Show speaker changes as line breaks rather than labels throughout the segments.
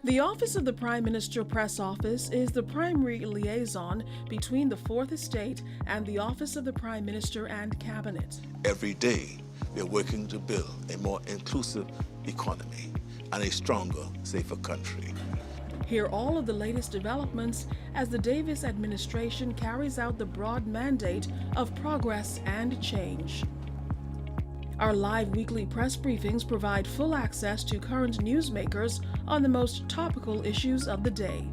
The Office of the Prime Minister Press Office is the primary liaison between the Fourth Estate and the Office of the Prime Minister and Cabinet.
Every day, we're working to build a more inclusive economy and a stronger, safer country.
Hear all of the latest developments as the Davis administration carries out the broad mandate of progress and change. Our live weekly press briefings provide full access to current newsmakers on the most topical issues of the day.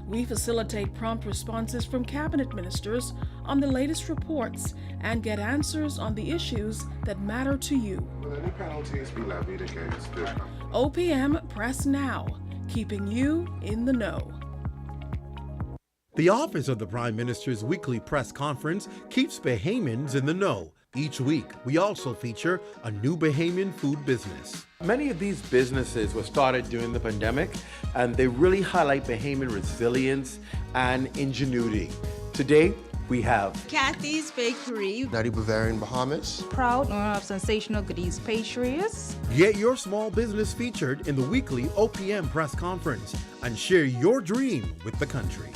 We facilitate prompt responses from cabinet ministers on the latest reports and get answers on the issues that matter to you.
Will any penalties be levied against the
OPM Press Now, keeping you in the know.
The Office of the Prime Minister's weekly press conference keeps Bahamians in the know. Each week, we also feature a new Bahamian food business. Many of these businesses were started during the pandemic, and they really highlight Bahamian resilience and ingenuity. Today, we have
Kathy's Bakery,
Nutty Bavarian Bahamas.
proud owner of Sensational Goodies Pastries.
Get your small business featured in the weekly OPM press conference and share your dream with the country.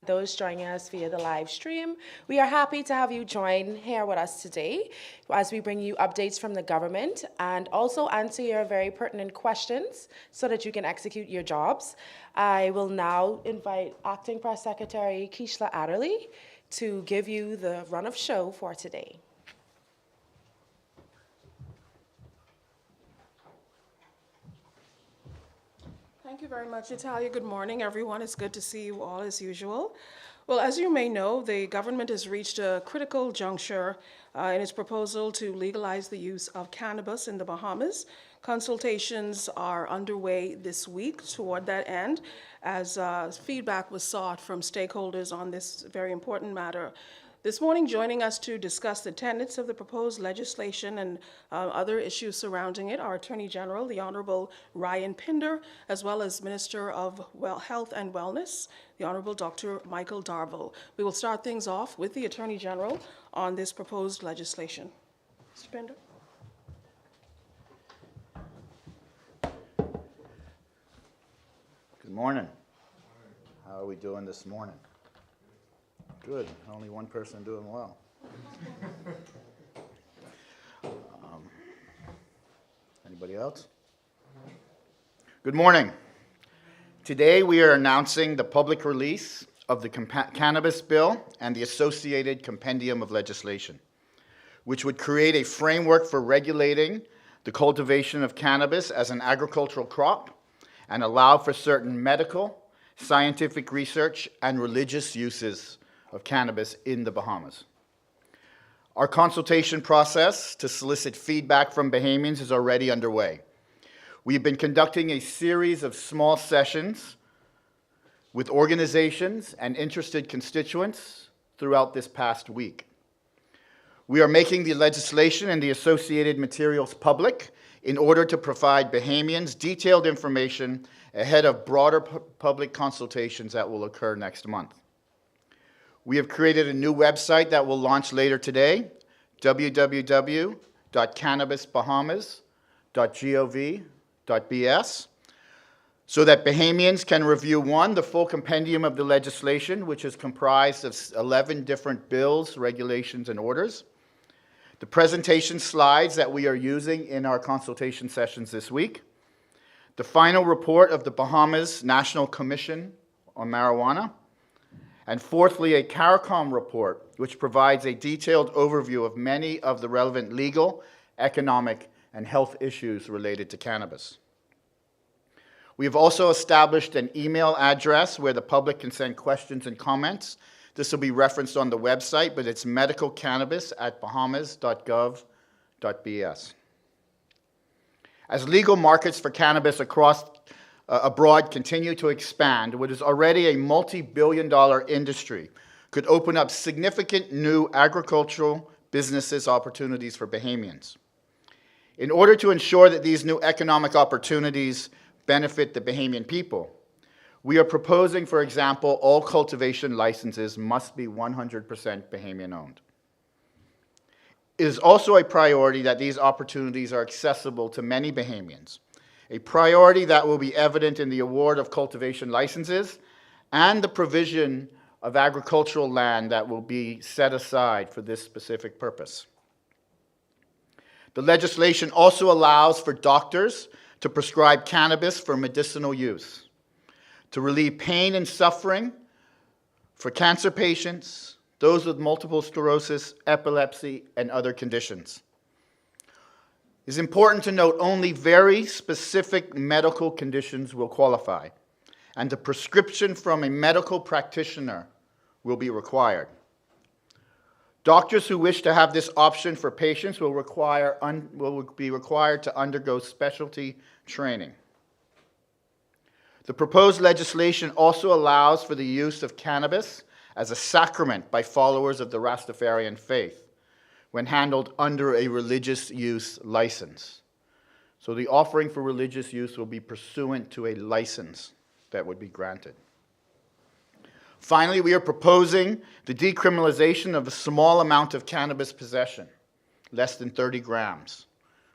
Those joining us via the live stream, we are happy to have you join here with us today as we bring you updates from the government and also answer your very pertinent questions so that you can execute your jobs. I will now invite Acting Press Secretary Keishla Adderley to give you the run of show for today.
Thank you very much, Natalia. Good morning, everyone. It's good to see you all as usual. Well, as you may know, the government has reached a critical juncture in its proposal to legalize the use of cannabis in the Bahamas. Consultations are underway this week toward that end, as feedback was sought from stakeholders on this very important matter. This morning, joining us to discuss the tenets of the proposed legislation and other issues surrounding it are Attorney General, the Honorable Ryan Pinder, as well as Minister of Health and Wellness, the Honorable Dr. Michael Darville. We will start things off with the Attorney General on this proposed legislation. Mr. Pinder.
Good morning. How are we doing this morning? Good. Only one person doing well. Anybody else? Good morning. Today we are announcing the public release of the Cannabis Bill and the associated compendium of legislation, which would create a framework for regulating the cultivation of cannabis as an agricultural crop and allow for certain medical, scientific research, and religious uses of cannabis in the Bahamas. Our consultation process to solicit feedback from Bahamians is already underway. We've been conducting a series of small sessions with organizations and interested constituents throughout this past week. We are making the legislation and the associated materials public in order to provide Bahamians detailed information ahead of broader public consultations that will occur next month. We have created a new website that will launch later today, www.cannabisbahamas.gov.bs, so that Bahamians can review, one, the full compendium of the legislation, which is comprised of 11 different bills, regulations, and orders, the presentation slides that we are using in our consultation sessions this week, the final report of the Bahamas National Commission on Marijuana, and fourthly, a CARICOM report, which provides a detailed overview of many of the relevant legal, economic, and health issues related to cannabis. We have also established an email address where the public can send questions and comments. This will be referenced on the website, but it's medicalcannabis@bahamas.gov.bs. As legal markets for cannabis across abroad continue to expand, what is already a multi-billion-dollar industry could open up significant new agricultural businesses opportunities for Bahamians. In order to ensure that these new economic opportunities benefit the Bahamian people, we are proposing, for example, all cultivation licenses must be 100% Bahamian owned. It is also a priority that these opportunities are accessible to many Bahamians, a priority that will be evident in the award of cultivation licenses and the provision of agricultural land that will be set aside for this specific purpose. The legislation also allows for doctors to prescribe cannabis for medicinal use, to relieve pain and suffering for cancer patients, those with multiple sclerosis, epilepsy, and other conditions. It is important to note only very specific medical conditions will qualify, and the prescription from a medical practitioner will be required. Doctors who wish to have this option for patients will be required to undergo specialty training. The proposed legislation also allows for the use of cannabis as a sacrament by followers of the Rastafarian faith when handled under a religious use license. So the offering for religious use will be pursuant to a license that would be granted. Finally, we are proposing the decriminalization of a small amount of cannabis possession, less than 30 grams,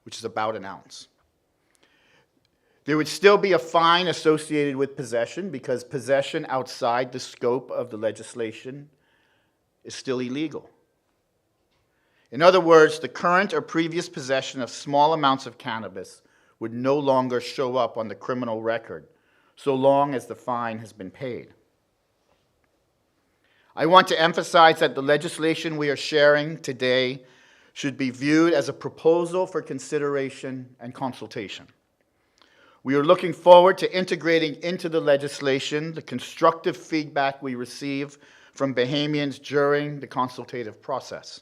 which is about an ounce. There would still be a fine associated with possession because possession outside the scope of the legislation is still illegal. In other words, the current or previous possession of small amounts of cannabis would no longer show up on the criminal record, so long as the fine has been paid. I want to emphasize that the legislation we are sharing today should be viewed as a proposal for consideration and consultation. We are looking forward to integrating into the legislation the constructive feedback we receive from Bahamians during the consultative process.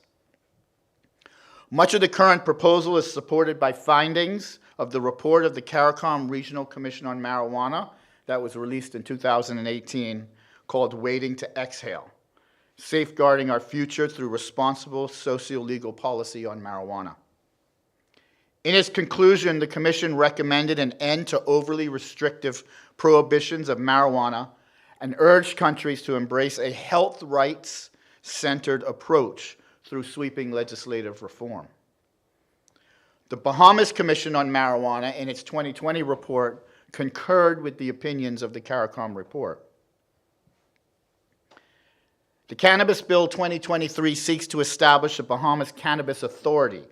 Much of the current proposal is supported by findings of the report of the CARICOM Regional Commission on Marijuana that was released in 2018 called Waiting to Exhale, Safeguarding Our Future Through Responsible Socio-Legal Policy on Marijuana. In its conclusion, the Commission recommended an end to overly restrictive prohibitions of marijuana and urged countries to embrace a health rights-centered approach through sweeping legislative reform. The Bahamas Commission on Marijuana, in its 2020 report, concurred with the opinions of the CARICOM report. The Cannabis Bill 2023 seeks to establish a Bahamas Cannabis Authority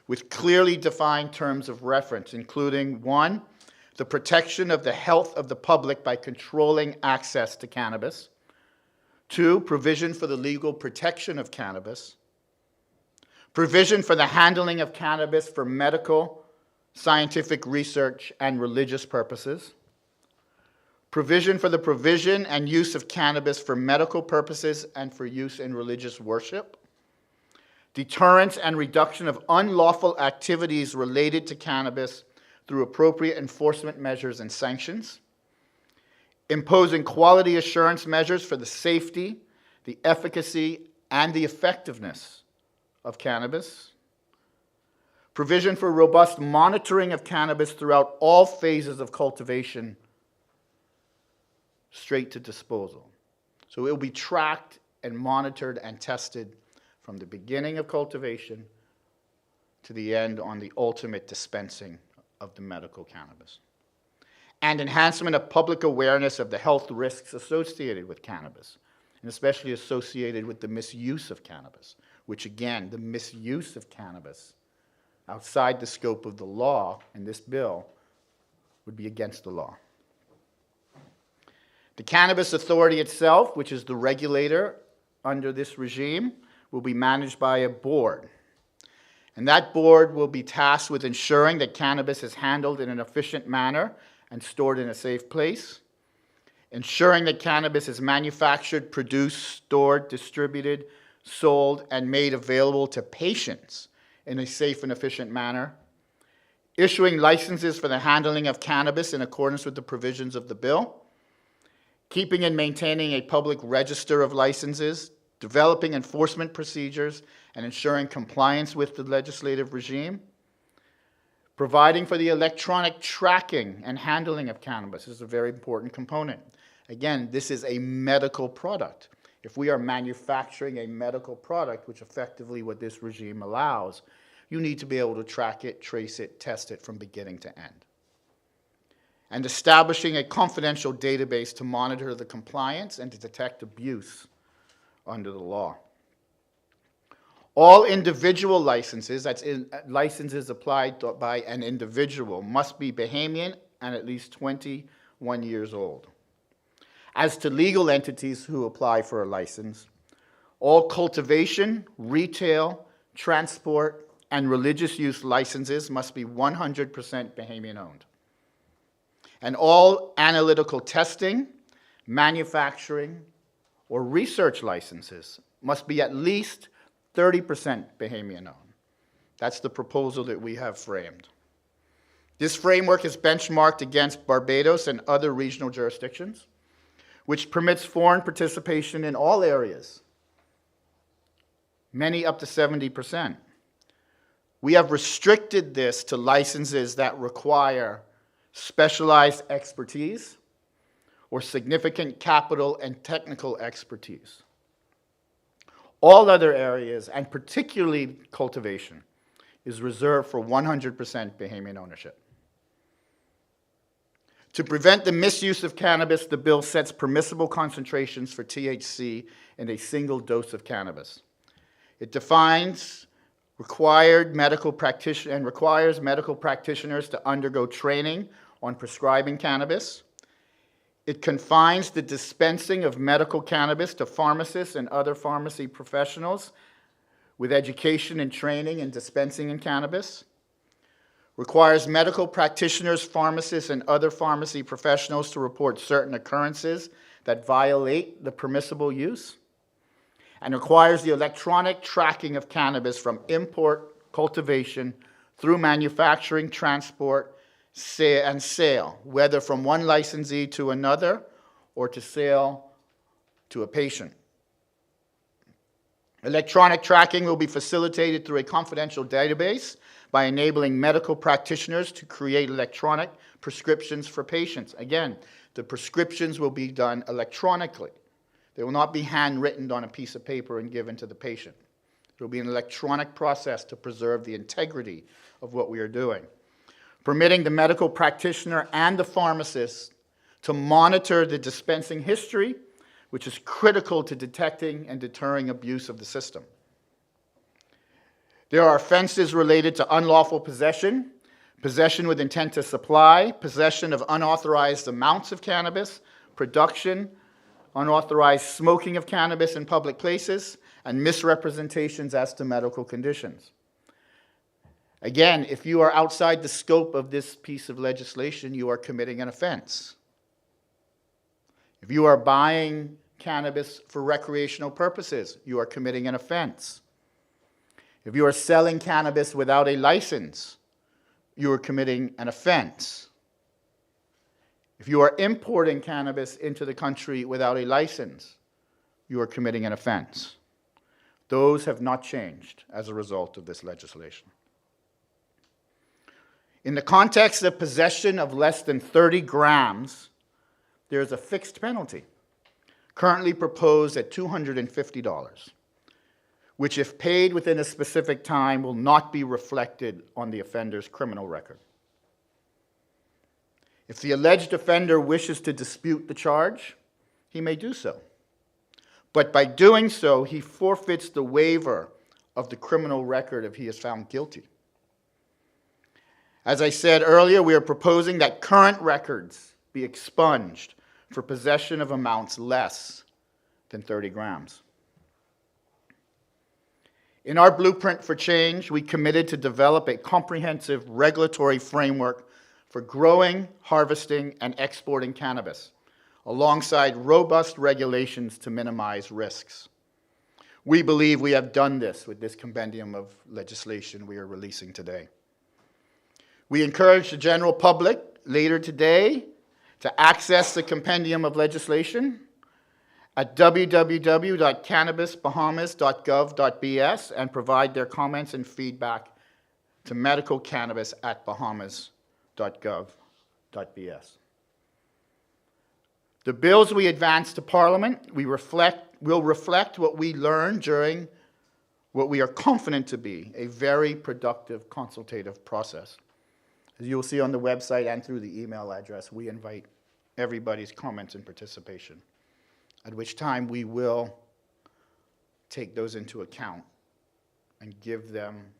with clearly defined terms of reference, including 1, the protection of the health of the public by controlling access to cannabis, 2, provision for the legal protection of cannabis, provision for the handling of cannabis for medical, scientific research, and religious purposes, provision for the provision and use of cannabis for medical purposes and for use in religious worship, deterrence and reduction of unlawful activities related to cannabis through appropriate enforcement measures and sanctions, imposing quality assurance measures for the safety, the efficacy, and the effectiveness of cannabis, provision for robust monitoring of cannabis throughout all phases of cultivation, straight to disposal. So it will be tracked and monitored and tested from the beginning of cultivation to the end on the ultimate dispensing of the medical cannabis. And enhancement of public awareness of the health risks associated with cannabis, and especially associated with the misuse of cannabis, which again, the misuse of cannabis outside the scope of the law in this bill would be against the law. The Cannabis Authority itself, which is the regulator under this regime, will be managed by a board. And that board will be tasked with ensuring that cannabis is handled in an efficient manner and stored in a safe place, ensuring that cannabis is manufactured, produced, stored, distributed, sold, and made available to patients in a safe and efficient manner, issuing licenses for the handling of cannabis in accordance with the provisions of the bill, keeping and maintaining a public register of licenses developing enforcement procedures and ensuring compliance with the legislative regime, providing for the electronic tracking and handling of cannabis is a very important component. Again, this is a medical product. If we are manufacturing a medical product, which effectively what this regime allows, you need to be able to track it, trace it, test it from beginning to end. And establishing a confidential database to monitor the compliance and to detect abuse under the law. All individual licenses, licenses applied by an individual, must be Bahamian and at least 21 years old. As to legal entities who apply for a license, all cultivation, retail, transport, and religious use licenses must be 100% Bahamian owned. And all analytical testing, manufacturing, or research licenses must be at least 30% Bahamian owned. That's the proposal that we have framed. This framework is benchmarked against Barbados and other regional jurisdictions, which permits foreign participation in all areas, many up to 70%. We have restricted this to licenses that require specialized expertise or significant capital and technical expertise. All other areas, and particularly cultivation, is reserved for 100% Bahamian ownership. To prevent the misuse of cannabis, the bill sets permissible concentrations for THC in a single dose of cannabis. It defines requires medical practitioners to undergo training on prescribing cannabis. It confines the dispensing of medical cannabis to pharmacists and other pharmacy professionals with education and training in dispensing in cannabis. Requires medical practitioners, pharmacists, and other pharmacy professionals to report certain occurrences that violate the permissible use. And requires the electronic tracking of cannabis from import, cultivation, through manufacturing, transport, and sale, whether from one licensee to another or to sale to a patient. Electronic tracking will be facilitated through a confidential database by enabling medical practitioners to create electronic prescriptions for patients. Again, the prescriptions will be done electronically. They will not be handwritten on a piece of paper and given to the patient. It will be an electronic process to preserve the integrity of what we are doing. Permitting the medical practitioner and the pharmacist to monitor the dispensing history, which is critical to detecting and deterring abuse of the system. There are offenses related to unlawful possession, possession with intent to supply, possession of unauthorized amounts of cannabis, production, unauthorized smoking of cannabis in public places, and misrepresentations as to medical conditions. Again, if you are outside the scope of this piece of legislation, you are committing an offense. If you are buying cannabis for recreational purposes, you are committing an offense. If you are selling cannabis without a license, you are committing an offense. If you are importing cannabis into the country without a license, you are committing an offense. Those have not changed as a result of this legislation. In the context of possession of less than 30 grams, there is a fixed penalty, currently proposed at $250, which, if paid within a specific time, will not be reflected on the offender's criminal record. If the alleged offender wishes to dispute the charge, he may do so. But by doing so, he forfeits the waiver of the criminal record if he is found guilty. As I said earlier, we are proposing that current records be expunged for possession of amounts less than 30 grams. In our blueprint for change, we committed to develop a comprehensive regulatory framework for growing, harvesting, and exporting cannabis, alongside robust regulations to minimize risks. We believe we have done this with this compendium of legislation we are releasing today. We encourage the general public later today to access the compendium of legislation at www.cannabisbahamas.gov.bs and provide their comments and feedback to medicalcannabis@bahamas.gov.bs. The bills we advance to Parliament will reflect what we learned during what we are confident to be a very productive consultative process. As you'll see on the website and through the email address, we invite everybody's comments and participation, at which time we will take those into account and give them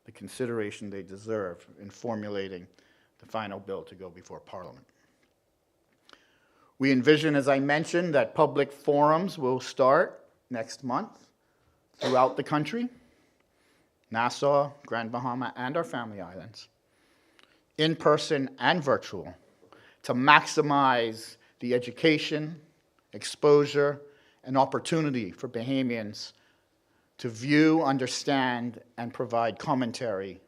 the consideration they deserve in formulating the final bill to go before Parliament. We envision, as I mentioned, that public forums will start next month throughout the country, Nassau, Grand Bahama, and our family islands, in person and virtual, to maximize the education, exposure, and opportunity for Bahamians to view, understand, and provide commentary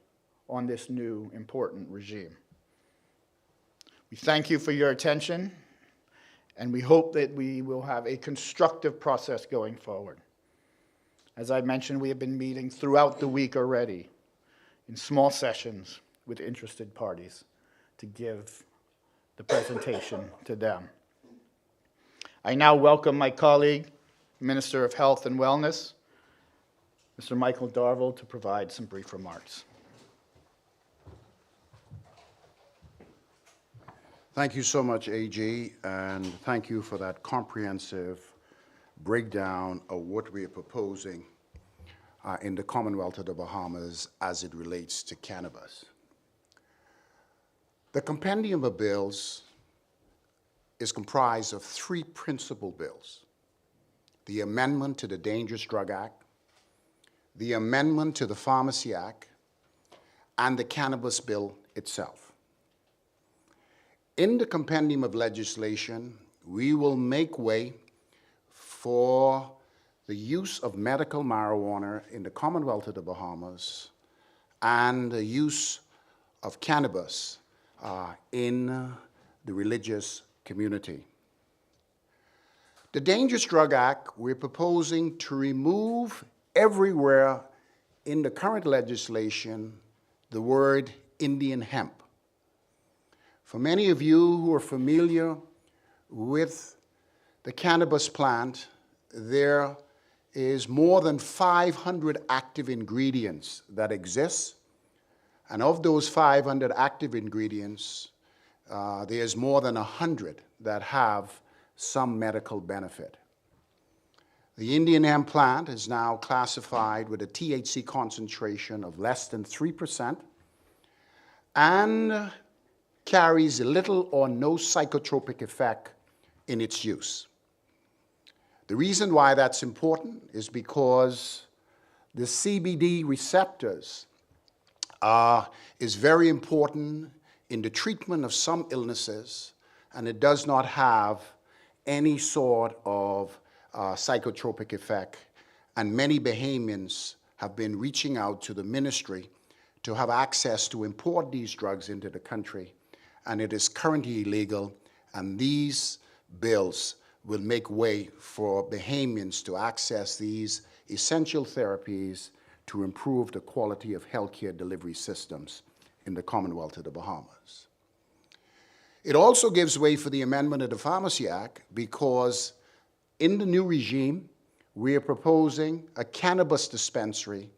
on this new important regime. We thank you for your attention, and we hope that we will have a constructive process going forward. As I mentioned, we have been meeting throughout the week already in small sessions with interested parties to give the presentation to them. I now welcome my colleague, Minister of Health and Wellness, Mr. Michael Darville, to provide some brief remarks.
Thank you so much, AG, and thank you for that comprehensive breakdown of what we are proposing in the Commonwealth of the Bahamas as it relates to cannabis. The compendium of bills is comprised of three principal bills: the amendment to the Dangerous Drug Act, the amendment to the Pharmacy Act, and the cannabis bill itself. In the compendium of legislation, we will make way for the use of medical marijuana in the Commonwealth of the Bahamas and the use of cannabis in the religious community. The Dangerous Drug Act, we're proposing to remove everywhere in the current legislation the word Indian hemp. For many of you who are familiar with the cannabis plant, there is more than 500 active ingredients that exist. And of those 500 active ingredients, there's more than 100 that have some medical benefit. The Indian hemp plant is now classified with a THC concentration of less than 3% and carries little or no psychotropic effect in its use. The reason why that's important is because the CBD receptors is very important in the treatment of some illnesses, and it does not have any sort of psychotropic effect. And many Bahamians have been reaching out to the ministry to have access to import these drugs into the country, and it is currently illegal, and these bills will make way for Bahamians to access these essential therapies to improve the quality of healthcare delivery systems in the Commonwealth of the Bahamas. It also gives way for the amendment of the Pharmacy Act because in the new regime, we are proposing a cannabis dispensary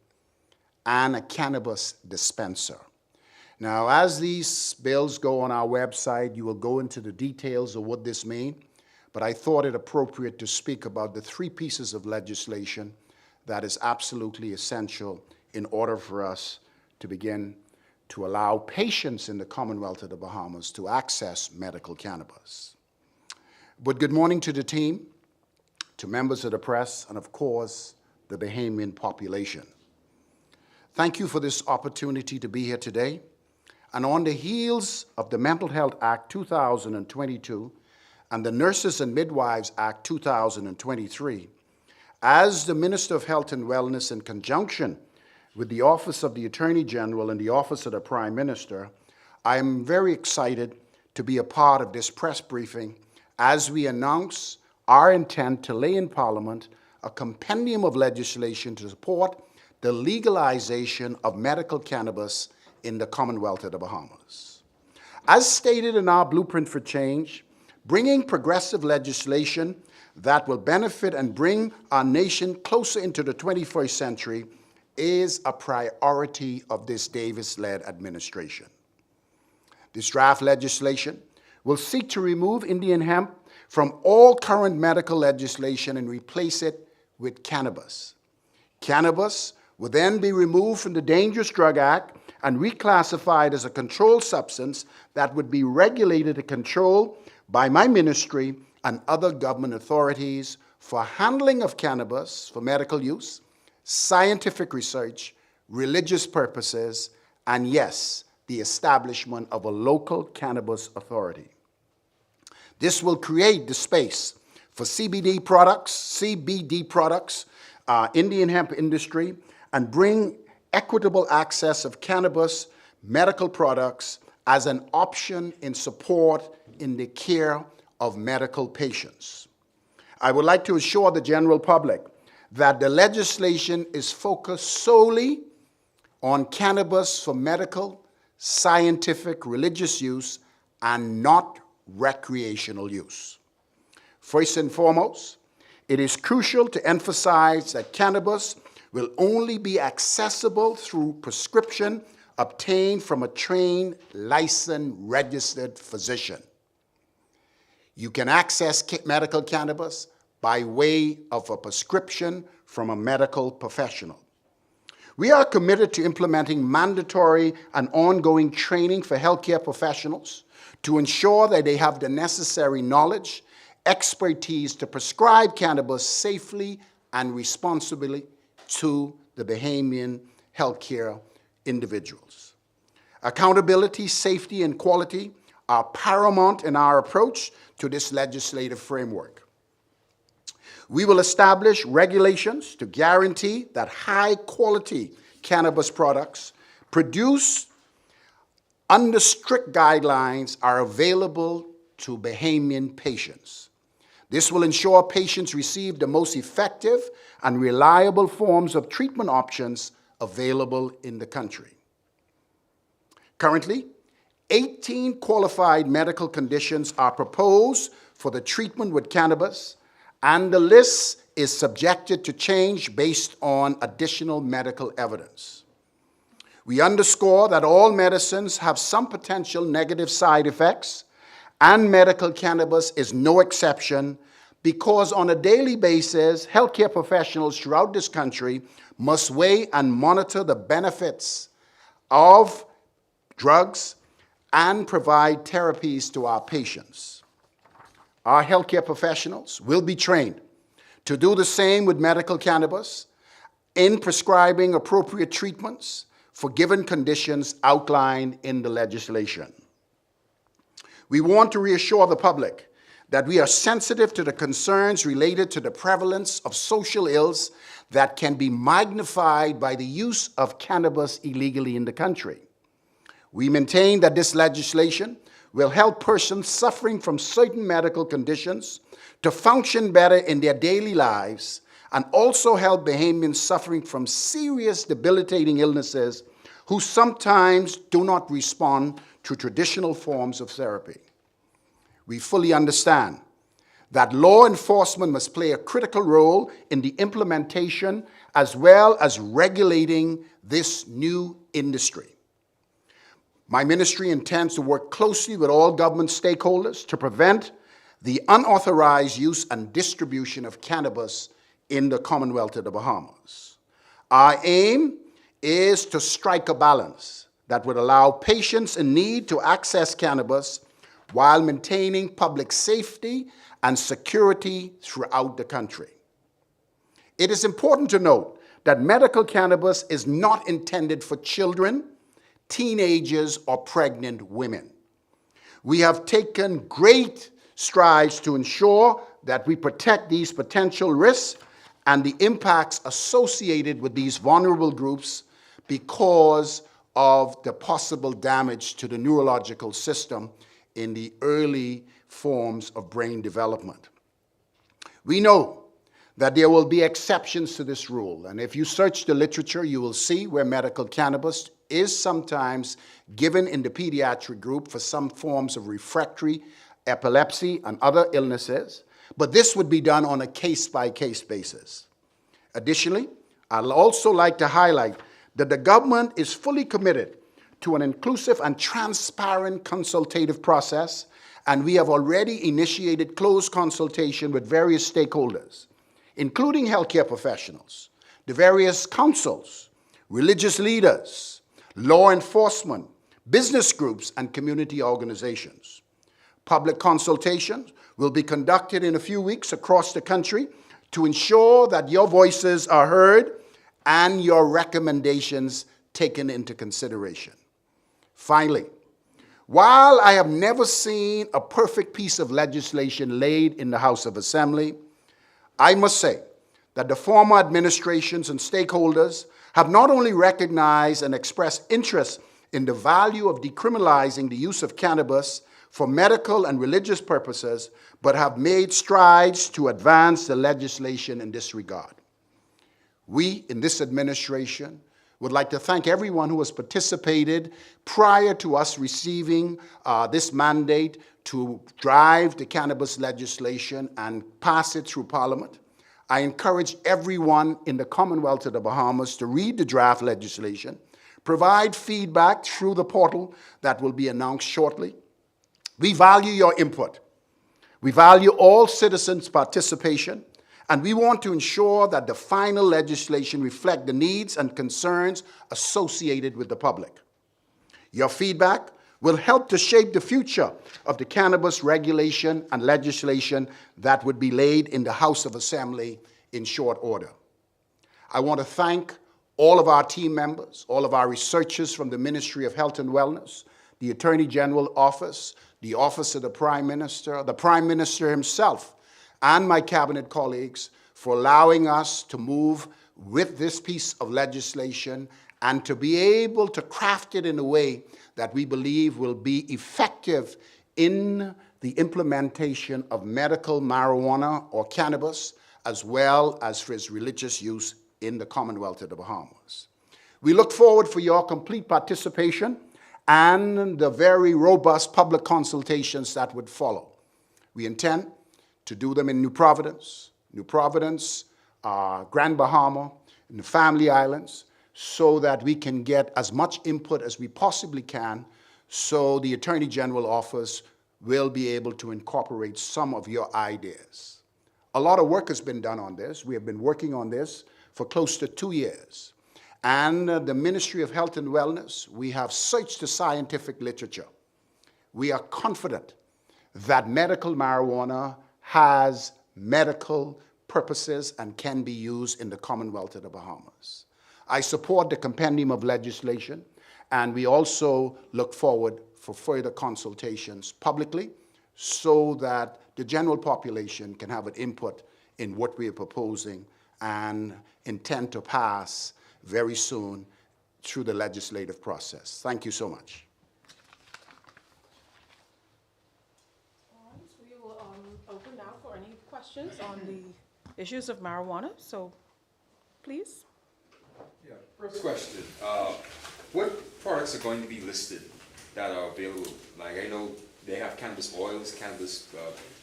and a cannabis dispenser. Now, as these bills go on our website, you will go into the details of what this means, but I thought it appropriate to speak about the three pieces of legislation that is absolutely essential in order for us to begin to allow patients in the Commonwealth of the Bahamas to access medical cannabis. But good morning to the team, to members of the press, and of course, the Bahamian population. Thank you for this opportunity to be here today. And on the heels of the Mental Health Act 2022 and the Nurses and Midwives Act 2023, as the Minister of Health and Wellness, in conjunction with the Office of the Attorney General and the Office of the Prime Minister, I am very excited to be a part of this press briefing as we announce our intent to lay in Parliament a compendium of legislation to support the legalization of medical cannabis in the Commonwealth of the Bahamas. As stated in our Blueprint for Change, bringing progressive legislation that will benefit and bring our nation closer into the 21st century is a priority of this Davis-led administration. This draft legislation will seek to remove Indian hemp from all current medical legislation and replace it with cannabis. Cannabis will then be removed from the Dangerous Drug Act and reclassified as a controlled substance that would be regulated and controlled by my ministry and other government authorities for handling of cannabis for medical use, scientific research, religious purposes, and yes, the establishment of a local cannabis authority. This will create the space for CBD products, Indian hemp industry, and bring equitable access of cannabis medical products as an option in support in the care of medical patients. I would like to assure the general public that the legislation is focused solely on cannabis for medical, scientific, religious use, and not recreational use. First and foremost, it is crucial to emphasize that cannabis will only be accessible through prescription obtained from a trained, licensed, registered physician. You can access medical cannabis by way of a prescription from a medical professional. We are committed to implementing mandatory and ongoing training for healthcare professionals to ensure that they have the necessary knowledge, expertise to prescribe cannabis safely and responsibly to the Bahamian healthcare individuals. Accountability, safety, and quality are paramount in our approach to this legislative framework. We will establish regulations to guarantee that high-quality cannabis products produced under strict guidelines are available to Bahamian patients. This will ensure patients receive the most effective and reliable forms of treatment options available in the country. Currently, 18 qualified medical conditions are proposed for the treatment with cannabis, and the list is subjected to change based on additional medical evidence. We underscore that all medicines have some potential negative side effects, and medical cannabis is no exception, because on a daily basis, healthcare professionals throughout this country must weigh and monitor the benefits of drugs and provide therapies to our patients. Our healthcare professionals will be trained to do the same with medical cannabis in prescribing appropriate treatments for given conditions outlined in the legislation. We want to reassure the public that we are sensitive to the concerns related to the prevalence of social ills that can be magnified by the use of cannabis illegally in the country. We maintain that this legislation will help persons suffering from certain medical conditions to function better in their daily lives, and also help Bahamians suffering from serious debilitating illnesses who sometimes do not respond to traditional forms of therapy. We fully understand that law enforcement must play a critical role in the implementation as well as regulating this new industry. My ministry intends to work closely with all government stakeholders to prevent the unauthorized use and distribution of cannabis in the Commonwealth of the Bahamas. Our aim is to strike a balance that would allow patients in need to access cannabis while maintaining public safety and security throughout the country. It is important to note that medical cannabis is not intended for children, teenagers, or pregnant women. We have taken great strides to ensure that we protect these potential risks and the impacts associated with these vulnerable groups because of the possible damage to the neurological system in the early forms of brain development. We know that there will be exceptions to this rule, and if you search the literature, you will see where medical cannabis is sometimes given in the pediatric group for some forms of refractory epilepsy and other illnesses, but this would be done on a case-by-case basis. Additionally, I'd also like to highlight that the government is fully committed to an inclusive and transparent consultative process, and we have already initiated closed consultation with various stakeholders, including healthcare professionals, the various councils, religious leaders, law enforcement, business groups, and community organizations. Public consultations will be conducted in a few weeks across the country to ensure that your voices are heard and your recommendations taken into consideration. Finally, while I have never seen a perfect piece of legislation laid in the House of Assembly, I must say that the former administrations and stakeholders have not only recognized and expressed interest in the value of decriminalizing the use of cannabis for medical and religious purposes, but have made strides to advance the legislation in this regard. We, in this administration, would like to thank everyone who has participated prior to us receiving this mandate to drive the cannabis legislation and pass it through Parliament. I encourage everyone in the Commonwealth of the Bahamas to read the draft legislation, provide feedback through the portal that will be announced shortly. We value your input. We value all citizens' participation, and we want to ensure that the final legislation reflects the needs and concerns associated with the public. Your feedback will help to shape the future of the cannabis regulation and legislation that would be laid in the House of Assembly in short order. I want to thank all of our team members, all of our researchers from the Ministry of Health and Wellness, the Attorney General Office, the Office of the Prime Minister himself, and my cabinet colleagues for allowing us to move with this piece of legislation and to be able to craft it in a way that we believe will be effective in the implementation of medical marijuana or cannabis, as well as for its religious use in the Commonwealth of the Bahamas. We look forward for your complete participation and the very robust public consultations that would follow. We intend to do them in New Providence, Grand Bahama, and the Family Islands, so that we can get as much input as we possibly can, so the Attorney General Office will be able to incorporate some of your ideas. A lot of work has been done on this. We have been working on this for close to 2 years. And the Ministry of Health and Wellness, we have searched the scientific literature. We are confident that medical marijuana has medical purposes and can be used in the Commonwealth of the Bahamas. I support the compendium of legislation, and we also look forward for further consultations publicly so that the general population can have an input in what we are proposing and intend to pass very soon through the legislative process. Thank you so much.
All right, we will open now for any questions on the issues of marijuana. So, please.
Yeah, first question. What products are going to be listed that are available? Like, I know they have cannabis oils, cannabis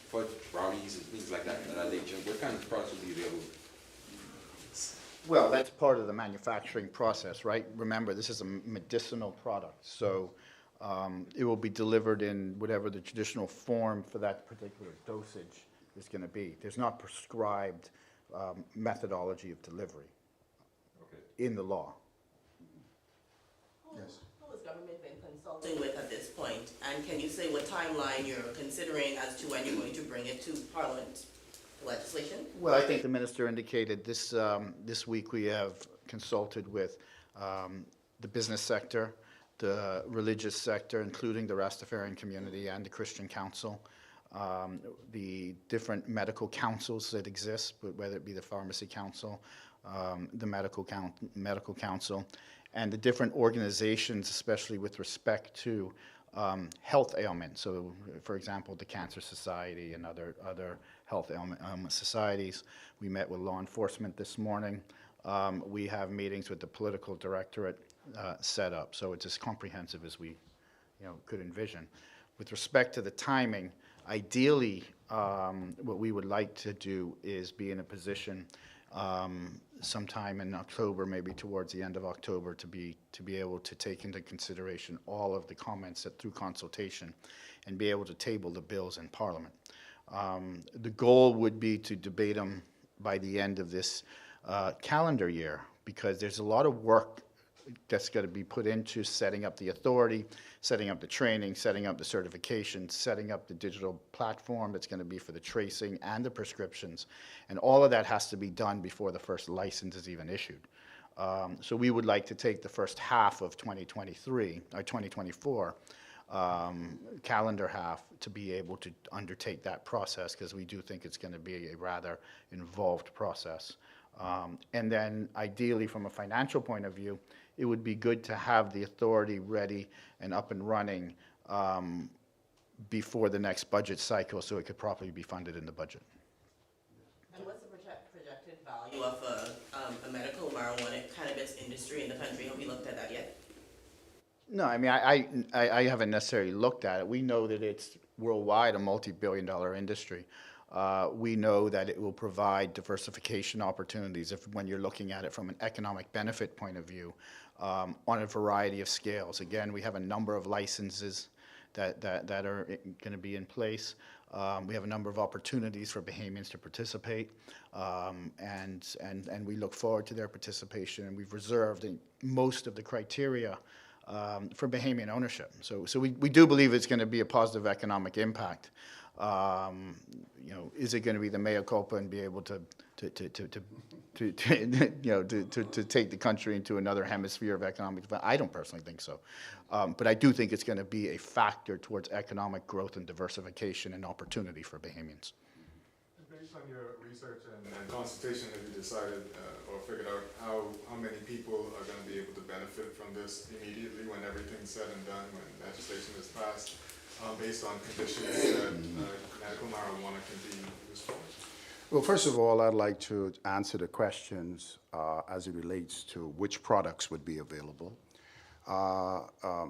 fudge brownies, and things like that nature. What kind of products will be available?
Well, that's part of the manufacturing process, right? Remember, this is a medicinal product, so it will be delivered in whatever the traditional form for that particular dosage is going to be. There's not prescribed methodology of delivery in the law.
Yes.
Who has government been consulting with at this point? And can you say what timeline you're considering as to when you're going to bring it to Parliament legislation?
Well, I think the minister indicated this, this week we have consulted with the business sector, the religious sector, including the Rastafarian community and the Christian Council, the different medical councils that exist, whether it be the Pharmacy Council, the Medical Council, and the different organizations, especially with respect to health ailments. So, for example, the Cancer Society and other health ailment societies. We met with law enforcement this morning. We have meetings with the political directorate set up, so it's as comprehensive as we could envision. With respect to the timing, ideally, what we would like to do is be in a position sometime in October, maybe towards the end of October, to be able to take into consideration all of the comments through consultation and be able to table the bills in Parliament. The goal would be to debate them by the end of this calendar year, because there's a lot of work that's got to be put into setting up the authority, setting up the training, setting up the certifications, setting up the digital platform that's going to be for the tracing and the prescriptions. And all of that has to be done before the first license is even issued. So we would like to take the first half of 2023, or 2024, calendar half, to be able to undertake that process, because we do think it's going to be a rather involved process. And then ideally, from a financial point of view, it would be good to have the authority ready and up and running before the next budget cycle, so it could properly be funded in the budget.
And what's the projected value of a medical marijuana cannabis industry in the country? Have we looked at that yet?
No, I mean, I haven't necessarily looked at it. We know that it's worldwide a multi-billion-dollar industry. We know that it will provide diversification opportunities when you're looking at it from an economic benefit point of view on a variety of scales. Again, we have a number of licenses that are going to be in place. We have a number of opportunities for Bahamians to participate, and we look forward to their participation, and we've reserved most of the criteria for Bahamian ownership. So we do believe it's going to be a positive economic impact. Is it going to be the mea culpa and be able to take the country into another hemisphere of economic development? I don't personally think so, but I do think it's going to be a factor towards economic growth and diversification and opportunity for Bahamians.
Based on your research and consultation, have you decided or figured out how many people are going to be able to benefit from this immediately when everything's said and done, when legislation is passed, based on conditions that medical marijuana can be used for?
Well, first of all, I'd like to answer the questions as it relates to which products would be available.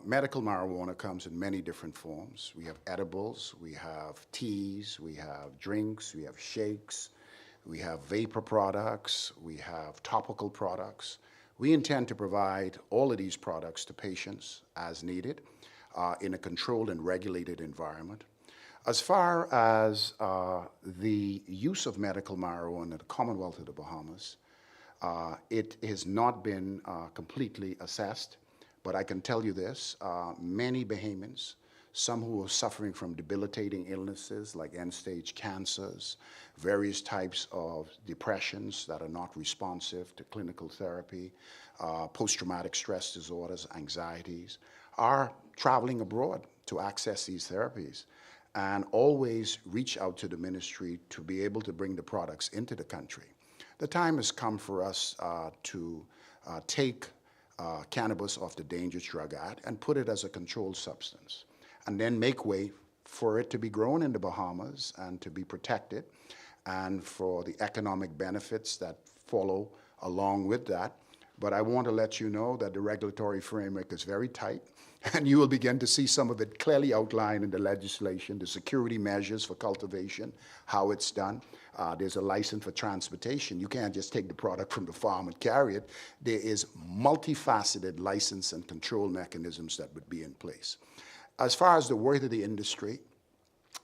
Medical marijuana comes in many different forms. We have edibles, we have teas, we have drinks, we have shakes, we have vapor products, we have topical products. We intend to provide all of these products to patients as needed in a controlled and regulated environment. As far as the use of medical marijuana in the Commonwealth of the Bahamas, it has not been completely assessed, but I can tell you this, many Bahamians, some who are suffering from debilitating illnesses like end-stage cancers, various types of depressions that are not responsive to clinical therapy, post-traumatic stress disorders, anxieties, are traveling abroad to access these therapies, and always reach out to the ministry to be able to bring the products into the country. The time has come for us to take cannabis off the Dangerous Drug Act and put it as a controlled substance, and then make way for it to be grown in the Bahamas and to be protected, and for the economic benefits that follow along with that. But I want to let you know that the regulatory framework is very tight, and you will begin to see some of it clearly outlined in the legislation, the security measures for cultivation, how it's done. There's a license for transportation. You can't just take the product from the farm and carry it. There is multifaceted license and control mechanisms that would be in place. As far as the worth of the industry,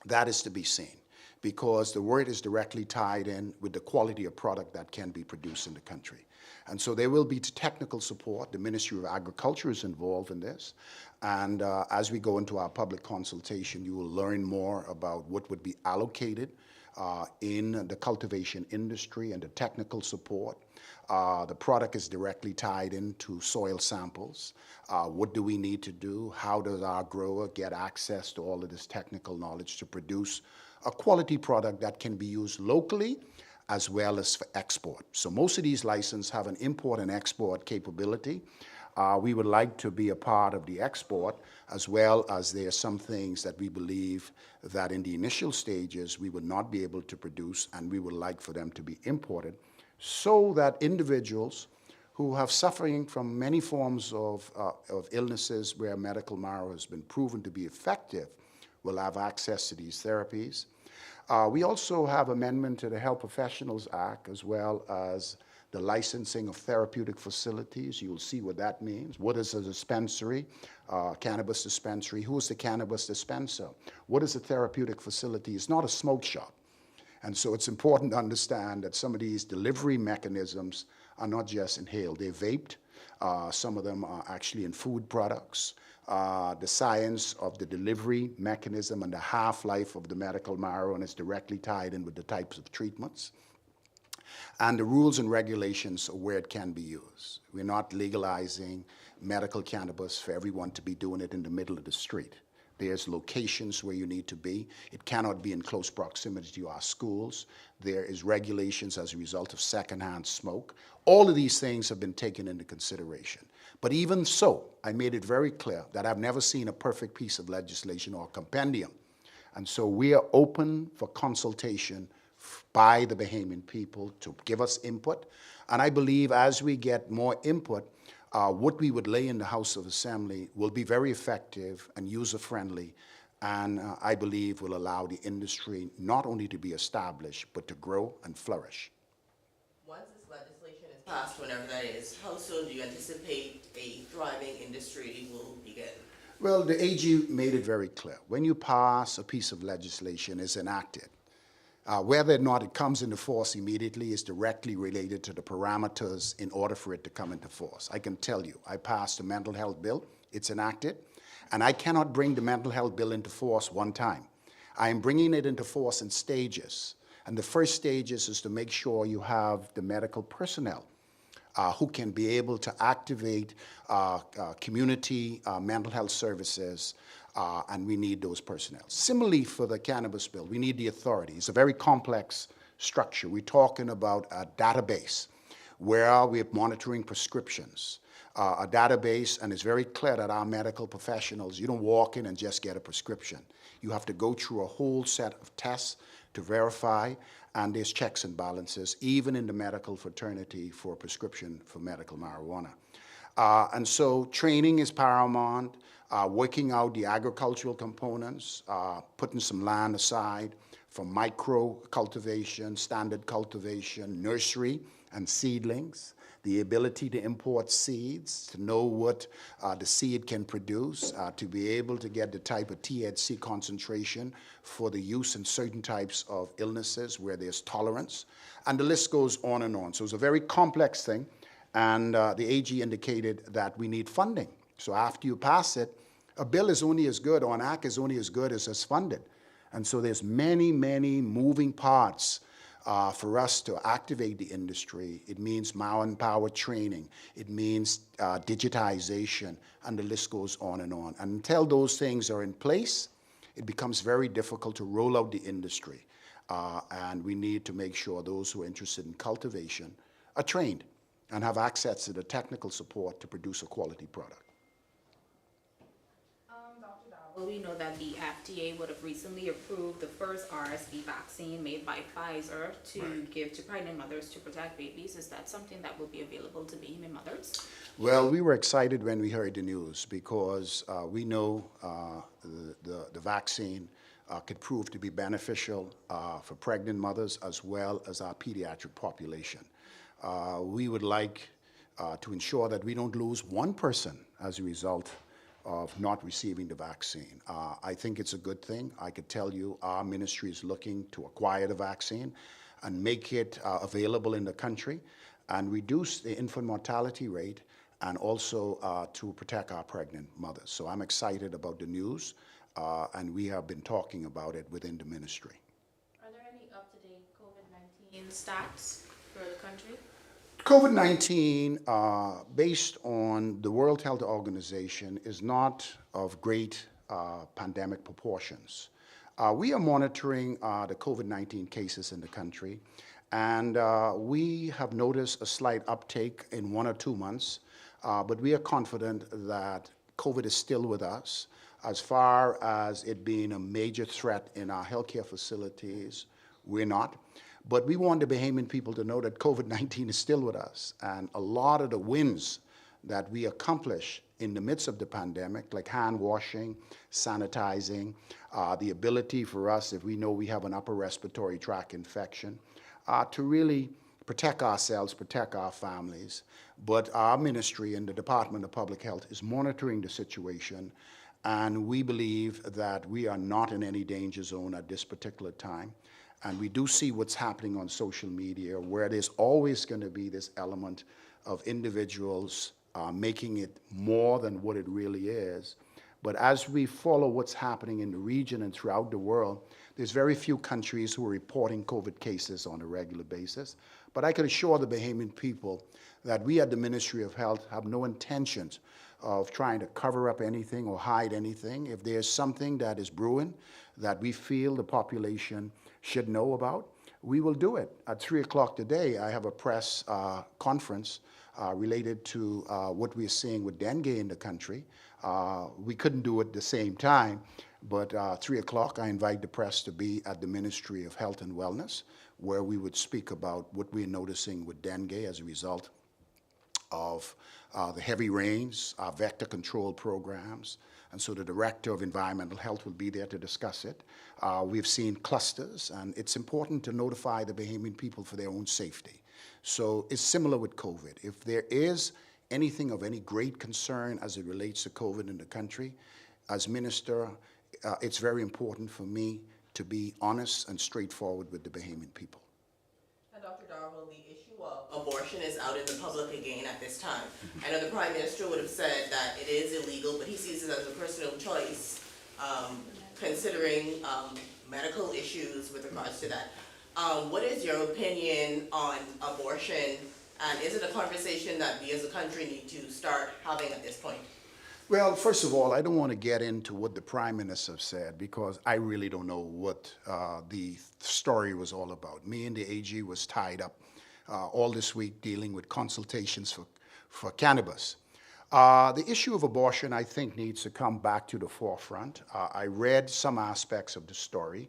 that is to be seen, because the worth is directly tied in with the quality of product that can be produced in the country. And so there will be technical support. The Ministry of Agriculture is involved in this. And as we go into our public consultation, you will learn more about what would be allocated in the cultivation industry and the technical support. The product is directly tied into soil samples. What do we need to do? How does our grower get access to all of this technical knowledge to produce a quality product that can be used locally as well as for export? So most of these licenses have an import and export capability. We would like to be a part of the export, as well as there are some things that we believe that in the initial stages we would not be able to produce, and we would like for them to be imported, so that individuals who have suffering from many forms of illnesses where medical marijuana has been proven to be effective will have access to these therapies. We also have amendment to the Health Professionals Act, as well as the licensing of therapeutic facilities. You'll see what that means. What is a dispensary, cannabis dispensary? Who is the cannabis dispenser? What is a therapeutic facility? It's not a smoke shop. And so it's important to understand that some of these delivery mechanisms are not just inhaled. They're vaped. Some of them are actually in food products. The science of the delivery mechanism and the half-life of the medical marijuana is directly tied in with the types of treatments. And the rules and regulations of where it can be used. We're not legalizing medical cannabis for everyone to be doing it in the middle of the street. There's locations where you need to be. It cannot be in close proximity to our schools. There is regulations as a result of secondhand smoke. All of these things have been taken into consideration. But even so, I made it very clear that I've never seen a perfect piece of legislation or compendium. And so we are open for consultation by the Bahamian people to give us input. And I believe as we get more input, what we would lay in the House of Assembly will be very effective and user-friendly, and I believe will allow the industry not only to be established, but to grow and flourish.
Once this legislation is passed, whenever that is, how soon do you anticipate a thriving industry will begin?
Well, the AG made it very clear. When you pass a piece of legislation, it's enacted. Whether or not it comes into force immediately is directly related to the parameters in order for it to come into force. I can tell you, I passed a mental health bill, it's enacted, and I cannot bring the mental health bill into force one time. I am bringing it into force in stages, and the first stages is to make sure you have the medical personnel who can be able to activate community mental health services, and we need those personnel. Similarly, for the cannabis bill, we need the authority. It's a very complex structure. We're talking about a database where we're monitoring prescriptions, a database, and it's very clear that our medical professionals, you don't walk in and just get a prescription. You have to go through a whole set of tests to verify, and there's checks and balances, even in the medical fraternity for a prescription for medical marijuana. And so training is paramount, working out the agricultural components, putting some land aside for micro cultivation, standard cultivation, nursery and seedlings, the ability to import seeds, to know what the seed can produce, to be able to get the type of THC concentration for the use in certain types of illnesses where there's tolerance, and the list goes on and on. So it's a very complex thing, and the AG indicated that we need funding. So after you pass it, a bill is only as good, or an act is only as good as it's funded. And so there's many, many moving parts for us to activate the industry. It means manpower training. It means digitization, and the list goes on and on. And until those things are in place, it becomes very difficult to roll out the industry. And we need to make sure those who are interested in cultivation are trained and have access to the technical support to produce a quality product.
Well, we know that the FDA would have recently approved the first RSV vaccine made by Pfizer to give to pregnant mothers to protect babies. Is that something that will be available to Bahamian mothers?
Well, we were excited when we heard the news because we know the vaccine could prove to be beneficial for pregnant mothers as well as our pediatric population. We would like to ensure that we don't lose one person as a result of not receiving the vaccine. I think it's a good thing. I could tell you our ministry is looking to acquire the vaccine and make it available in the country and reduce the infant mortality rate and also to protect our pregnant mothers. So I'm excited about the news and we have been talking about it within the ministry.
Are there any up-to-date COVID-19 stats for the country?
COVID-19, based on the World Health Organization, is not of great pandemic proportions. We are monitoring the COVID-19 cases in the country, and we have noticed a slight uptake in 1 or 2 months. but we are confident that COVID is still with us. As far as it being a major threat in our healthcare facilities, we're not. But we want the Bahamian people to know that COVID-19 is still with us. And a lot of the wins that we accomplish in the midst of the pandemic, like hand washing, sanitizing, the ability for us, if we know we have an upper respiratory tract infection, to really protect ourselves, protect our families. But our ministry and the Department of Public Health is monitoring the situation, and we believe that we are not in any danger zone at this particular time. And we do see what's happening on social media, where there's always going to be this element of individuals making it more than what it really is. But as we follow what's happening in the region and throughout the world, there's very few countries who are reporting COVID cases on a regular basis. But I can assure the Bahamian people that we at the Ministry of Health have no intentions of trying to cover up anything or hide anything. If there's something that is brewing that we feel the population should know about, we will do it. At 3 o'clock today, I have a press conference related to what we're seeing with dengue in the country. We couldn't do it at the same time, but 3 o'clock, I invite the press to be at the Ministry of Health and Wellness, where we would speak about what we're noticing with dengue as a result of the heavy rains, our vector control programs, and so the Director of Environmental Health will be there to discuss it. We've seen clusters, and it's important to notify the Bahamian people for their own safety. So it's similar with COVID. If there is anything of any great concern as it relates to COVID in the country, as minister, it's very important for me to be honest and straightforward with the Bahamian people.
And Dr. Darwell, the issue of abortion is out in the public again at this time. I know the Prime Minister would have said that it is illegal, but he sees it as a personal choice, considering medical issues with regards to that. What is your opinion on abortion, and is it a conversation that we as a country need to start having at this point?
Well, first of all, I don't want to get into what the Prime Minister said, because I really don't know what the story was all about. Me and the AG was tied up all this week dealing with consultations for cannabis. The issue of abortion, I think, needs to come back to the forefront. I read some aspects of the story.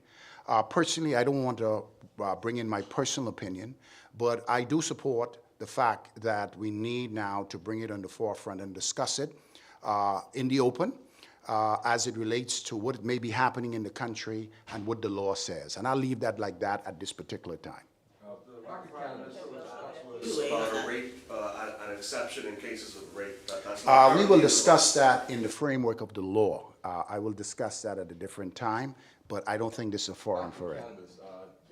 Personally, I don't want to bring in my personal opinion, but I do support the fact that we need now to bring it on the forefront and discuss it in the open as it relates to what may be happening in the country and what the law says. And I'll leave that like that at this particular time.
About a rape, an exception in cases of rape.
We will discuss that in the framework of the law. I will discuss that at a different time, but I don't think this is a forum for it.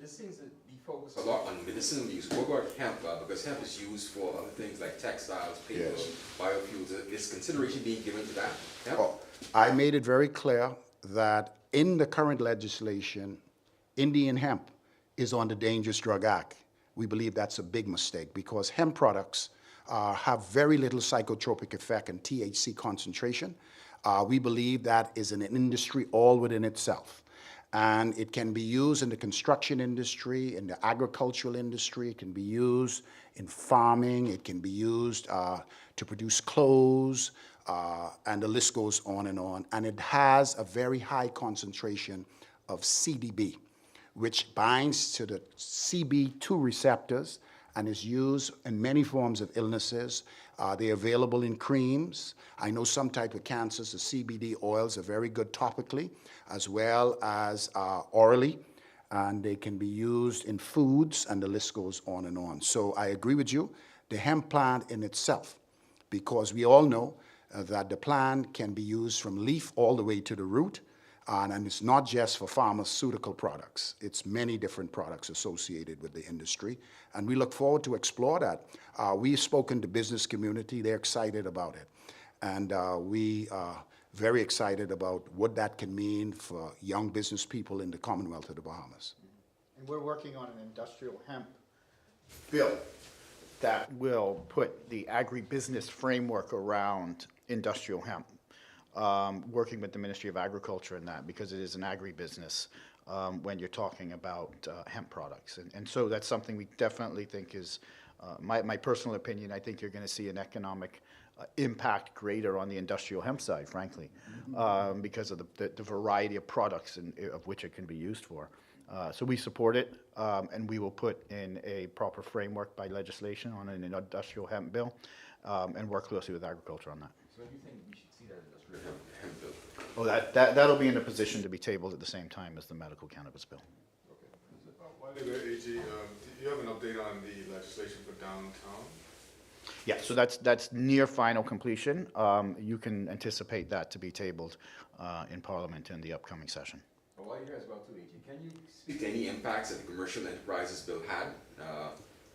This seems to be focused a lot on medicinal use. What about hemp? Because hemp is used for other things like textiles, paper,
Yes.
biofuels. Is consideration being given to that? Hemp?
Oh, I made it very clear that in the current legislation, Indian hemp is on the Dangerous Drug Act. We believe that's a big mistake, because hemp products have very little psychotropic effect and THC concentration. We believe that is an industry all within itself. And it can be used in the construction industry, in the agricultural industry, it can be used in farming, it can be used to produce clothes, and the list goes on. And it has a very high concentration of CDB, which binds to the CB2 receptors and is used in many forms of illnesses. They're available in creams. I know some type of cancers, the CBD oils are very good topically, as well as orally, and they can be used in foods, and the list goes on and on. So I agree with you, the hemp plant in itself, because we all know that the plant can be used from leaf all the way to the root, and it's not just for pharmaceutical products. It's many different products associated with the industry, and we look forward to explore that. We've spoken to business community, they're excited about it. And we are very excited about what that can mean for young business people in the Commonwealth of the Bahamas.
And we're working on an industrial hemp bill that will put the agribusiness framework around industrial hemp. Working with the Ministry of Agriculture in that, because it is an agribusiness when you're talking about hemp products. And so that's something we definitely think is, my personal opinion, I think you're going to see an economic impact greater on the industrial hemp side, frankly, because of the variety of products of which it can be used for. So we support it, and we will put in a proper framework by legislation on an industrial hemp bill, and work closely with agriculture on that.
So when do you think we should see that industrial hemp bill?
Oh, that'll be in a position to be tabled at the same time as the medical cannabis bill.
While you're there, AG, do you have an update on the legislation for downtown?
Yeah, so that's near final completion. You can anticipate that to be tabled in Parliament in the upcoming session.
Well, while you're here as well too, AG, can you speak to any impacts that the commercial enterprises bill had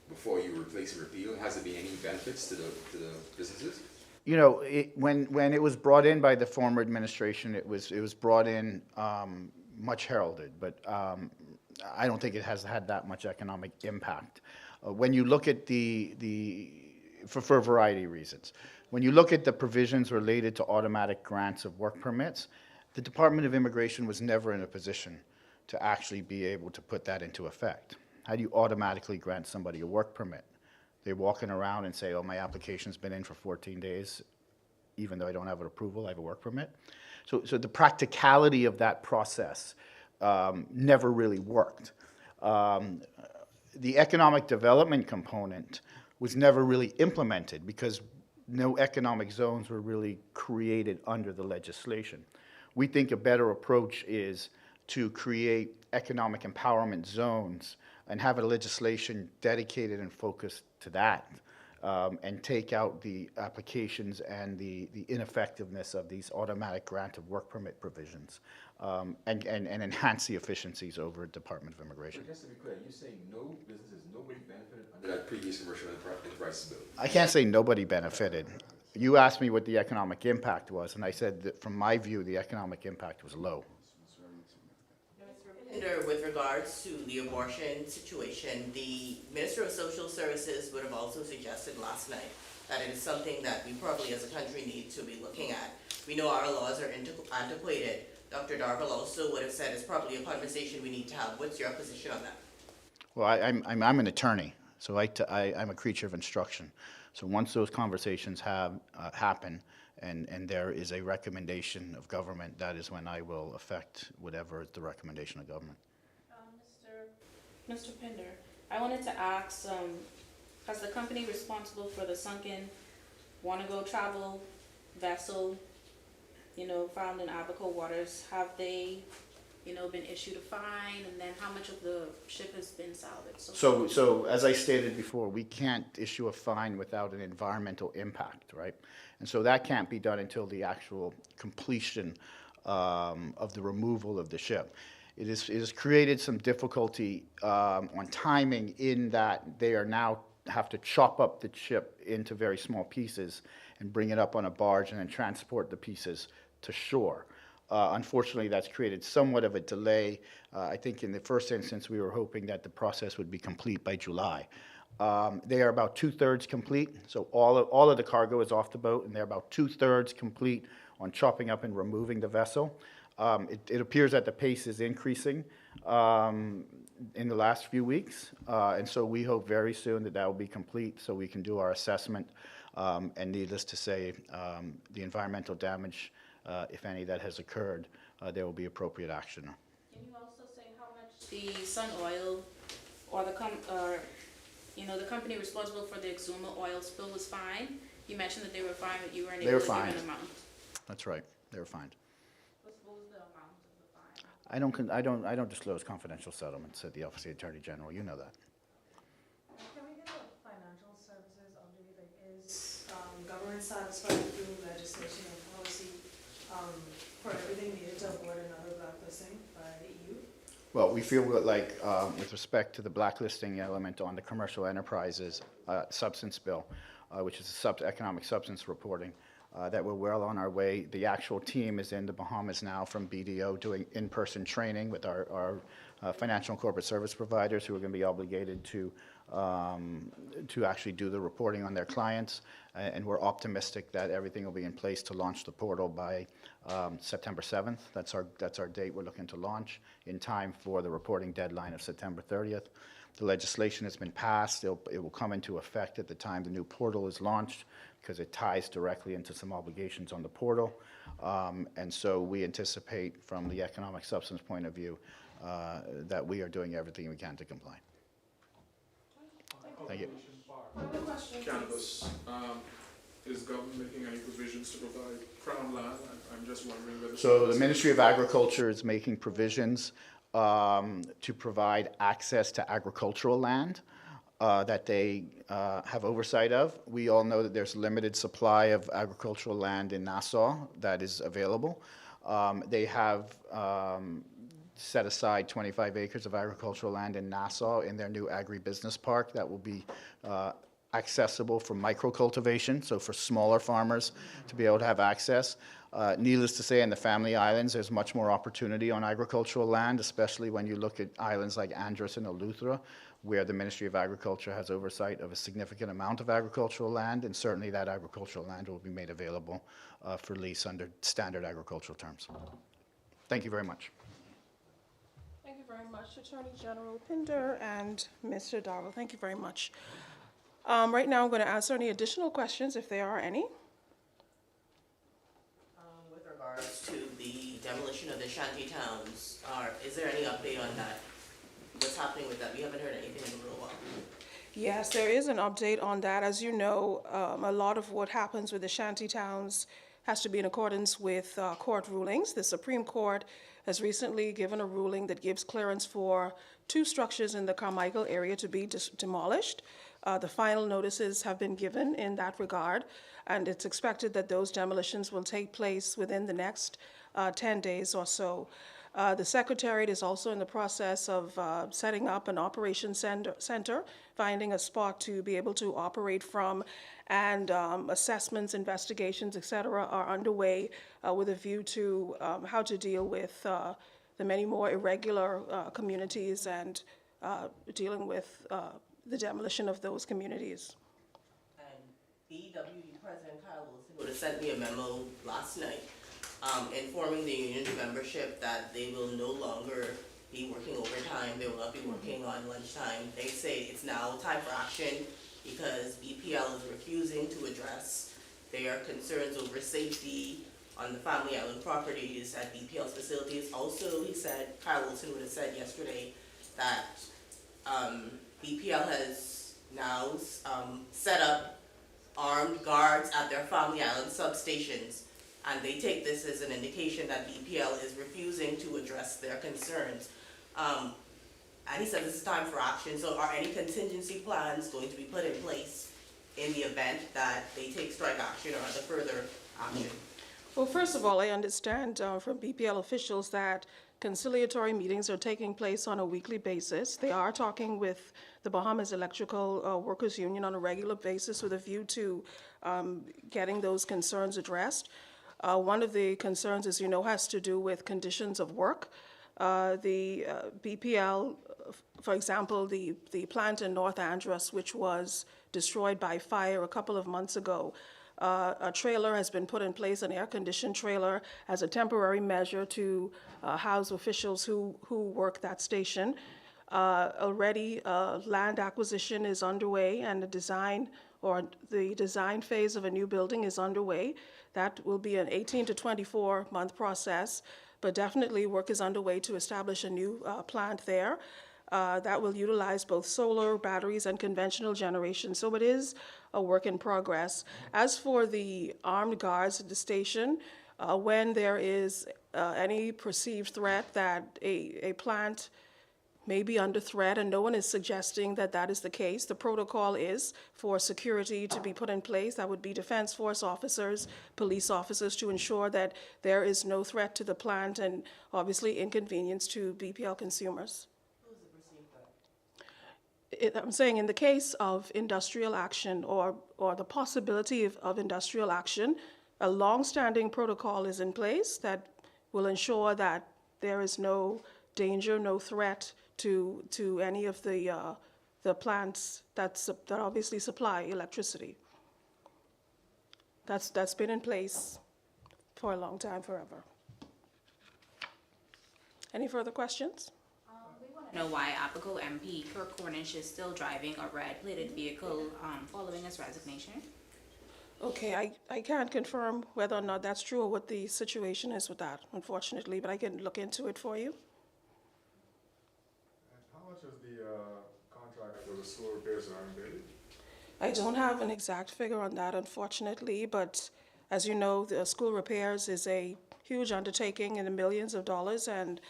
before you replace and repeal? Has there been any benefits to the businesses?
You know, when it was brought in by the former administration, it was brought in much heralded, but I don't think it has had that much economic impact. When you look at for a variety of reasons, when you look at the provisions related to automatic grants of work permits, the Department of Immigration was never in a position to actually be able to put that into effect. How do you automatically grant somebody a work permit? They're walking around and say, oh, my application's been in for 14 days, even though I don't have an approval, I have a work permit. So the practicality of that process never really worked. The economic development component was never really implemented because no economic zones were really created under the legislation. We think a better approach is to create economic empowerment zones and have a legislation dedicated and focused to that, and take out the applications and the ineffectiveness of these automatic grant of work permit provisions, and enhance the efficiencies over Department of Immigration.
So just to be clear, you're saying no businesses, nobody benefited under that previous commercial enterprise bill?
I can't say nobody benefited. You asked me what the economic impact was, and I said that from my view, the economic impact was low.
With regards to the abortion situation, the Minister of Social Services would have also suggested last night that it is something that we probably as a country need to be looking at. We know our laws are antiquated. Dr. Darville also would have said it's probably a conversation we need to have. What's your position on that?
Well, I'm an attorney, so I'm a creature of instruction. So once those conversations happen, and there is a recommendation of government, that is when I will affect whatever is the recommendation of government.
Mr. Pinder, I wanted to ask, as the company responsible for the sunken Wanna-Go travel vessel, found in Abaco waters, have they, been issued a fine, and then how much of the ship has been salvaged?
So as I stated before, we can't issue a fine without an environmental impact, right? And so that can't be done until the actual completion of the removal of the ship. It has created some difficulty on timing in that they are now have to chop up the ship into very small pieces and bring it up on a barge and then transport the pieces to shore. Unfortunately, that's created somewhat of a delay. I think in the first instance, we were hoping that the process would be complete by July. They are about 2/3 complete, so all of the cargo is off the boat, and they're about 2/3 complete on chopping up and removing the vessel. It appears that the pace is increasing in the last few weeks, and so we hope very soon that will be complete so we can do our assessment, and needless to say, the environmental damage, if any, that has occurred, there will be appropriate action.
Can you also say how much the Sun Oil or the company responsible for the Exuma oil spill was fined? You mentioned that they were fined, but you weren't able to give an amount.
That's right. They were fined.
What was the amount of the fine?
I don't disclose confidential settlements at the Office of the Attorney General. You know that.
Can we get a financial services update? Like, is government satisfied with the legislation and policy for everything needed to avoid another blacklisting by the EU?
Well, we feel like with respect to the blacklisting element on the commercial enterprises substance bill, which is economic substance reporting, that we're well on our way. The actual team is in the Bahamas now from BDO doing in-person training with our financial and corporate service providers who are going to be obligated to actually do the reporting on their clients. And we're optimistic that everything will be in place to launch the portal by September 7th. That's our date we're looking to launch in time for the reporting deadline of September 30th. The legislation has been passed. It will come into effect at the time the new portal is launched. because it ties directly into some obligations on the portal. And so we anticipate from the economic substance point of view that we are doing everything we can to comply. Thank you.
Cannabis, is government making any provisions to provide crown land? I'm just wondering whether.
So the Ministry of Agriculture is making provisions to provide access to agricultural land that they have oversight of. We all know that there's limited supply of agricultural land in Nassau that is available. They have set aside 25 acres of agricultural land in Nassau in their new agribusiness park that will be accessible for micro-cultivation, so for smaller farmers to be able to have access. Needless to say, in the Family Islands, there's much more opportunity on agricultural land, especially when you look at islands like Andros and Eleuthera, where the Ministry of Agriculture has oversight of a significant amount of agricultural land, and certainly that agricultural land will be made available for lease under standard agricultural terms. Thank you very much.
Thank you very much, Attorney General Pinder and Mr. Darville. Thank you very much. Right now, I'm going to answer any additional questions, if there are any.
With regards to the demolition of the shanty towns, is there any update on that? What's happening with that? We haven't heard anything in a little while.
Yes, there is an update on that. As you know, a lot of what happens with the shanty towns has to be in accordance with court rulings. The Supreme Court has recently given a ruling that gives clearance for 2 structures in the Carmichael area to be demolished. The final notices have been given in that regard, and it's expected that those demolitions will take place within the next 10 days or so. The Secretariat is also in the process of setting up an operations center, finding a spot to be able to operate from, and assessments, investigations, et cetera, are underway with a view to how to deal with the many more irregular communities and dealing with the demolition of those communities.
And BWD President Kyle Wilson would have sent me a memo last night informing the union membership that they will no longer be working overtime, they will not be working on lunchtime. They say it's now time for action because BPL is refusing to address their concerns over safety on the Family Island properties at BPL's facilities. Also, he said, Kyle Wilson would have said yesterday that BPL has now set up armed guards at their Family Island substations, and they take this as an indication that BPL is refusing to address their concerns. And he said this is time for action. So are any contingency plans going to be put in place in the event that they take strike action or other further action?
Well, first of all, I understand from BPL officials that conciliatory meetings are taking place on a weekly basis. They are talking with the Bahamas Electrical Workers Union on a regular basis with a view to getting those concerns addressed. One of the concerns, as you know, has to do with conditions of work. The BPL, for example, the plant in North Andros, which was destroyed by fire a couple of months ago, a trailer has been put in place, an air-conditioned trailer, as a temporary measure to house officials who work that station. Already, land acquisition is underway, and the design phase of a new building is underway. That will be an 18 to 24-month process, but definitely work is underway to establish a new plant there. That will utilize both solar, batteries, and conventional generation. So it is a work in progress. As for the armed guards at the station, when there is any perceived threat that a plant may be under threat, and no one is suggesting that that is the case, the protocol is for security to be put in place. That would be Defense Force officers, police officers, to ensure that there is no threat to the plant and obviously inconvenience to BPL consumers. I'm saying in the case of industrial action or the possibility of industrial action, a long-standing protocol is in place that will ensure that there is no danger, no threat to any of the plants that obviously supply electricity. That's been in place for a long time, forever. Any further questions?
Know why Apico MP Kirk Cornish is still driving a red-plated vehicle following his resignation?
Okay, I can't confirm whether or not that's true or what the situation is with that, unfortunately, but I can look into it for you.
And how much is the contract for the school repairs in Iron Bailey?
I don't have an exact figure on that, unfortunately, but as you know, the school repairs is a huge undertaking in the millions of dollars, and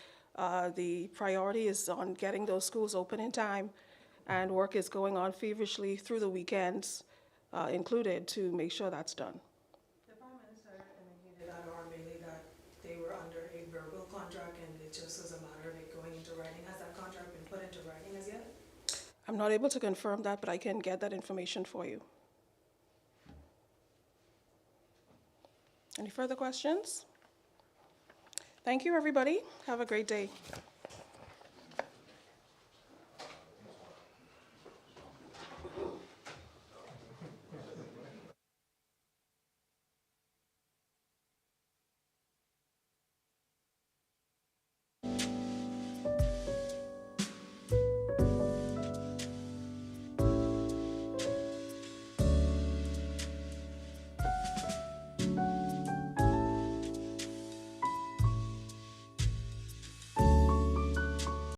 the priority is on getting those schools open in time, and work is going on feverishly through the weekends included to make sure that's done.
The Prime Minister indicated at our meeting that they were under a verbal contract and it just was a matter of it going into writing. Has that contract been put into writing as yet?
I'm not able to confirm that, but I can get that information for you. Any further questions? Thank you, everybody. Have a great day.